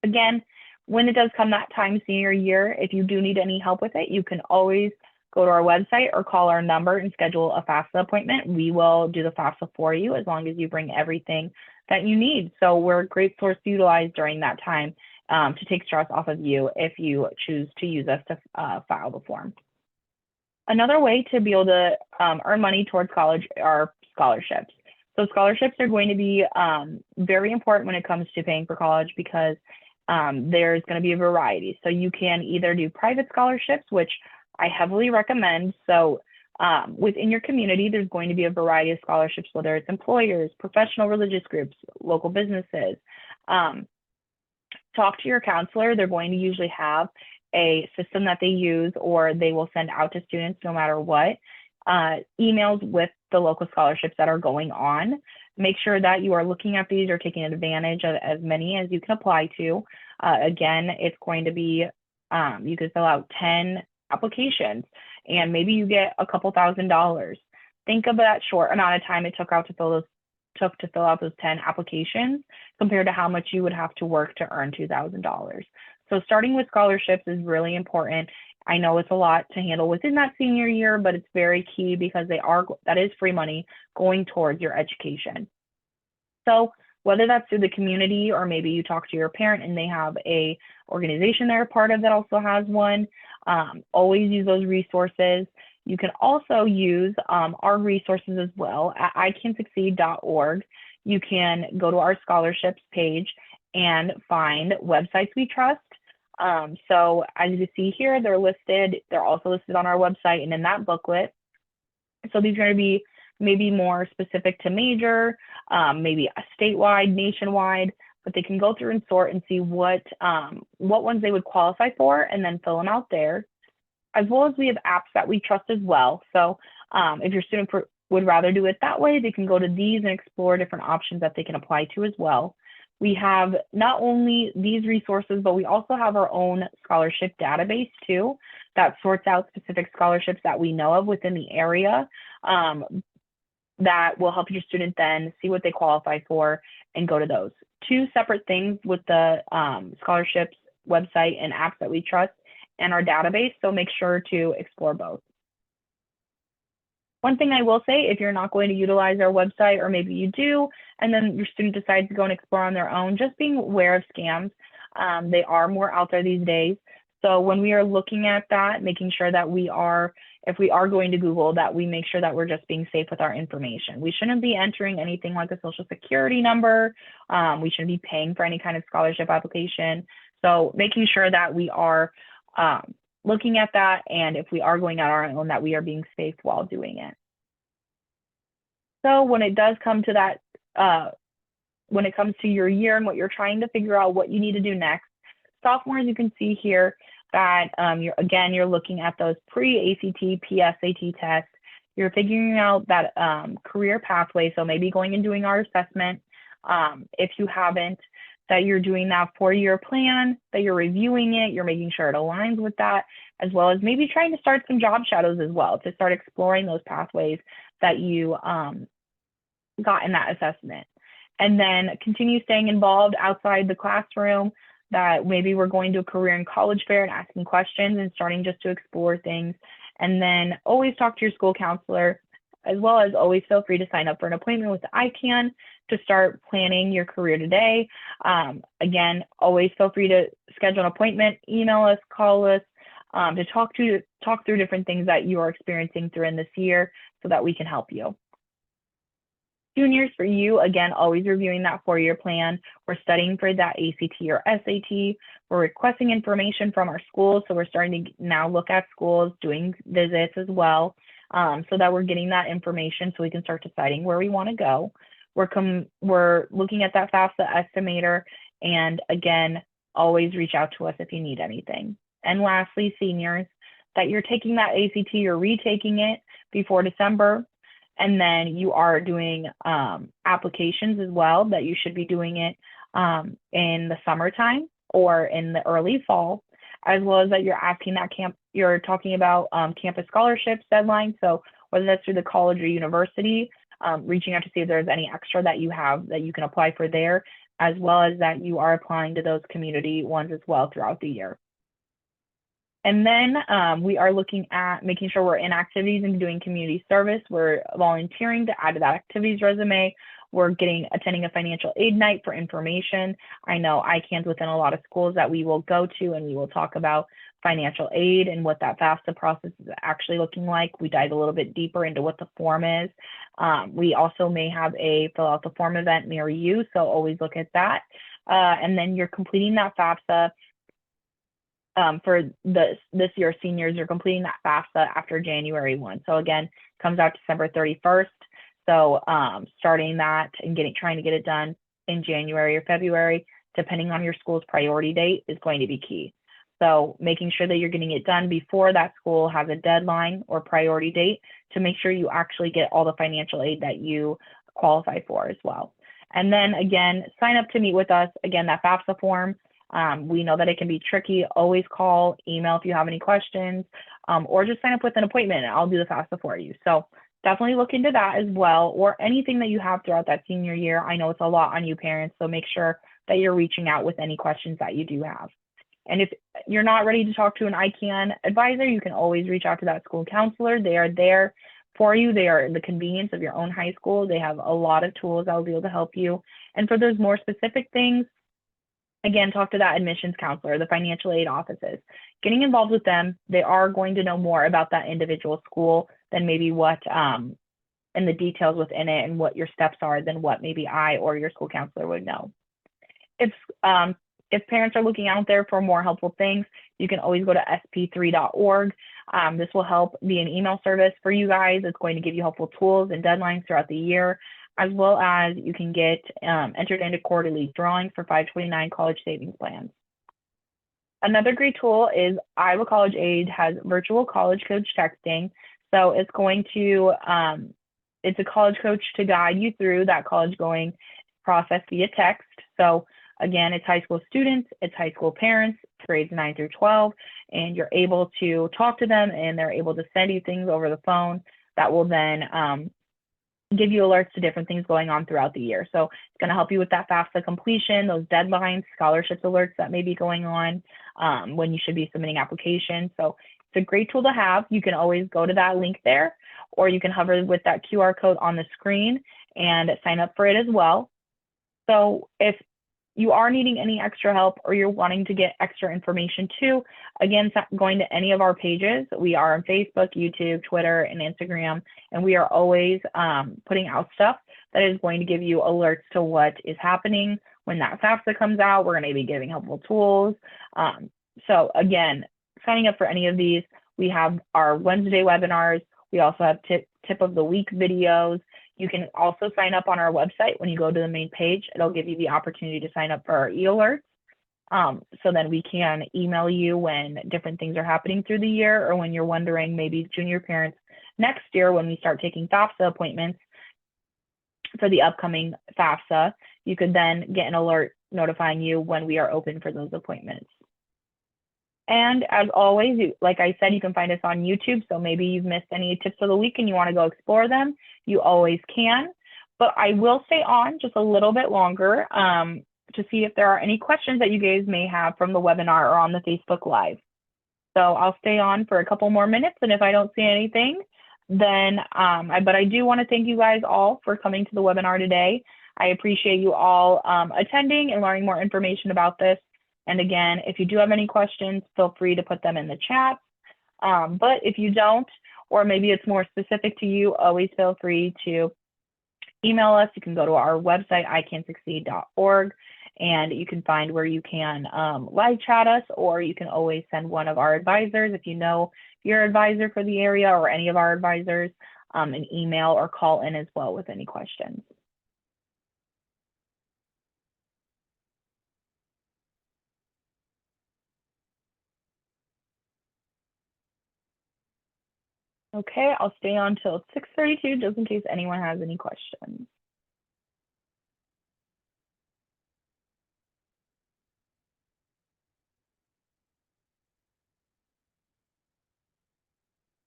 Again, when it does come that time senior year, if you do need any help with it, you can always go to our website or call our number and schedule a FAFSA appointment. We will do the FAFSA for you as long as you bring everything that you need. So we're a great source to utilize during that time to take stress off of you if you choose to use us to file the form. Another way to be able to earn money towards college are scholarships. So scholarships are going to be very important when it comes to paying for college because there's going to be a variety. So you can either do private scholarships, which I heavily recommend. So within your community, there's going to be a variety of scholarships, whether it's employers, professional religious groups, local businesses. Talk to your counselor. They're going to usually have a system that they use or they will send out to students no matter what, emails with the local scholarships that are going on. Make sure that you are looking at these or taking advantage of as many as you can apply to. Again, it's going to be, you can fill out 10 applications and maybe you get a couple $1,000s. Think of that short amount of time it took to fill out those 10 applications compared to how much you would have to work to earn $2,000. So starting with scholarships is really important. I know it's a lot to handle within that senior year, but it's very key because that is free money going towards your education. So whether that's through the community or maybe you talk to your parent and they have a organization they're a part of that also has one. Always use those resources. You can also use our resources as well at icansucceed.org. You can go to our scholarships page and find websites we trust. So as you see here, they're listed. They're also listed on our website and in that booklet. So these are going to be maybe more specific to major, maybe a statewide, nationwide, but they can go through and sort and see what ones they would qualify for and then fill them out there. As well as we have apps that we trust as well. So if your student would rather do it that way, they can go to these and explore different options that they can apply to as well. We have not only these resources, but we also have our own scholarship database too, that sorts out specific scholarships that we know of within the area that will help your student then see what they qualify for and go to those. Two separate things with the scholarships website and apps that we trust and our database, so make sure to explore both. One thing I will say, if you're not going to utilize our website, or maybe you do, and then your student decides to go and explore on their own, just being aware of scams. They are more out there these days. So when we are looking at that, making sure that if we are going to Google, that we make sure that we're just being safe with our information. We shouldn't be entering anything like a social security number. We shouldn't be paying for any kind of scholarship application. So making sure that we are looking at that, and if we are going out on our own, that we are being safe while doing it. So when it does come to that, when it comes to your year and what you're trying to figure out what you need to do next, sophomores, you can see here that you're looking at those pre-ACT, PSAT tests. You're figuring out that career pathway, so maybe going and doing our assessment. If you haven't, that you're doing that 4-year plan, that you're reviewing it, you're making sure it aligns with that, as well as maybe trying to start some job shadows as well to start exploring those pathways that you got in that assessment. And then continue staying involved outside the classroom, that maybe we're going to a career and college fair and asking questions and starting just to explore things. And then always talk to your school counselor, as well as always feel free to sign up for an appointment with the ICANN to start planning your career today. Again, always feel free to schedule an appointment, email us, call us, to talk through different things that you are experiencing during this year so that we can help you. Juniors, for you, again, always reviewing that 4-year plan. We're studying for that ACT or SAT. We're requesting information from our schools, so we're starting to now look at schools, doing visits as well, so that we're getting that information so we can start deciding where we want to go. We're looking at that FAFSA estimator, and again, always reach out to us if you need anything. And lastly, seniors, that you're taking that ACT or retaking it before December, and then you are doing applications as well, that you should be doing it in the summertime or in the early fall, as well as that you're talking about campus scholarships deadline. So whether that's through the college or university, reaching out to see if there's any extra that you have that you can apply for there, as well as that you are applying to those community ones as well throughout the year. And then we are looking at making sure we're in activities and doing community service. We're volunteering to add to that activities resume. We're attending a financial aid night for information. I know ICANN's within a lot of schools that we will go to, and we will talk about financial aid and what that FAFSA process is actually looking like. We dive a little bit deeper into what the form is. We also may have a fill out the form event near you, so always look at that. And then you're completing that FAFSA. For this year, seniors are completing that FAFSA after January 1. So again, comes out December 31st. So starting that and trying to get it done in January or February, depending on your school's priority date, is going to be key. So making sure that you're getting it done before that school has a deadline or priority date to make sure you actually get all the financial aid that you qualify for as well. And then again, sign up to meet with us. Again, that FAFSA form. We know that it can be tricky. Always call, email if you have any questions, or just sign up with an appointment and I'll do the FAFSA for you. So definitely look into that as well, or anything that you have throughout that senior year. I know it's a lot on you parents, so make sure that you're reaching out with any questions that you do have. And if you're not ready to talk to an ICANN advisor, you can always reach out to that school counselor. They are there for you. They are the convenience of your own high school. They have a lot of tools that will be able to help you. And for those more specific things, again, talk to that admissions counselor, the financial aid offices. Getting involved with them, they are going to know more about that individual school than maybe what and the details within it and what your steps are than what maybe I or your school counselor would know. If parents are looking out there for more helpful things, you can always go to sp3.org. This will help be an email service for you guys. It's going to give you helpful tools and deadlines throughout the year, as well as you can get entered into quarterly drawings for 529 college savings plans. Another great tool is Iowa College Aid has virtual college coach texting. So it's going to, it's a college coach to guide you through that college going process via text. So again, it's high school students, it's high school parents, grades 9 through 12, and you're able to talk to them and they're able to send you things over the phone that will then give you alerts to different things going on throughout the year. So it's going to help you with that FAFSA completion, those deadlines, scholarships alerts that may be going on when you should be submitting applications. So it's a great tool to have. You can always go to that link there, or you can hover with that QR code on the screen and sign up for it as well. So if you are needing any extra help or you're wanting to get extra information too, again, going to any of our pages. We are on Facebook, YouTube, Twitter, and Instagram, and we are always putting out stuff that is going to give you alerts to what is happening when that FAFSA comes out. We're going to be giving helpful tools. So again, signing up for any of these, we have our Wednesday webinars. We also have tip of the week videos. You can also sign up on our website. When you go to the main page, it'll give you the opportunity to sign up for our e-alerts. So then we can email you when different things are happening through the year, or when you're wondering, maybe junior parents next year when we start taking FAFSA appointments for the upcoming FAFSA, you could then get an alert notifying you when we are open for those appointments. And as always, like I said, you can find us on YouTube. So maybe you've missed any tips of the week and you want to go explore them, you always can. But I will stay on just a little bit longer to see if there are any questions that you guys may have from the webinar or on the Facebook Live. So I'll stay on for a couple more minutes, and if I don't see anything, then, but I do want to thank you guys all for coming to the webinar today. I appreciate you all attending and learning more information about this. And again, if you do have any questions, feel free to put them in the chat. But if you don't, or maybe it's more specific to you, always feel free to email us. You can go to our website, icansucceed.org, and you can find where you can live chat us, or you can always send one of our advisors, if you know your advisor for the area or any of our advisors, an email or call in as well with any questions. Okay, I'll stay on till 6:32 just in case anyone has any questions.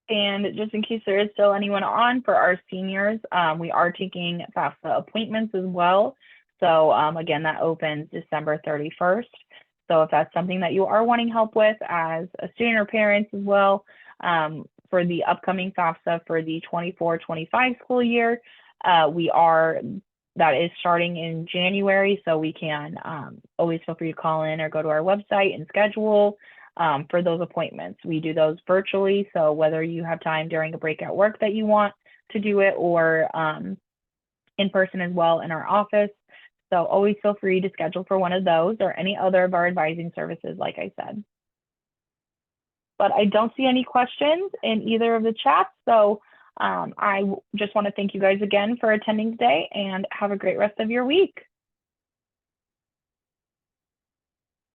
And just in case there is still anyone on for our seniors, we are taking FAFSA appointments as well. So again, that opens December 31st. So if that's something that you are wanting help with as a student or parents as well, for the upcoming FAFSA for the 24-25 school year, that is starting in January. So we can always feel free to call in or go to our website and schedule for those appointments. We do those virtually, so whether you have time during a break at work that you want to do it, or in person as well in our office. So always feel free to schedule for one of those or any other of our advising services, like I said. But I don't see any questions in either of the chats, so I just want to thank you guys again for attending today, and have a great rest of your week.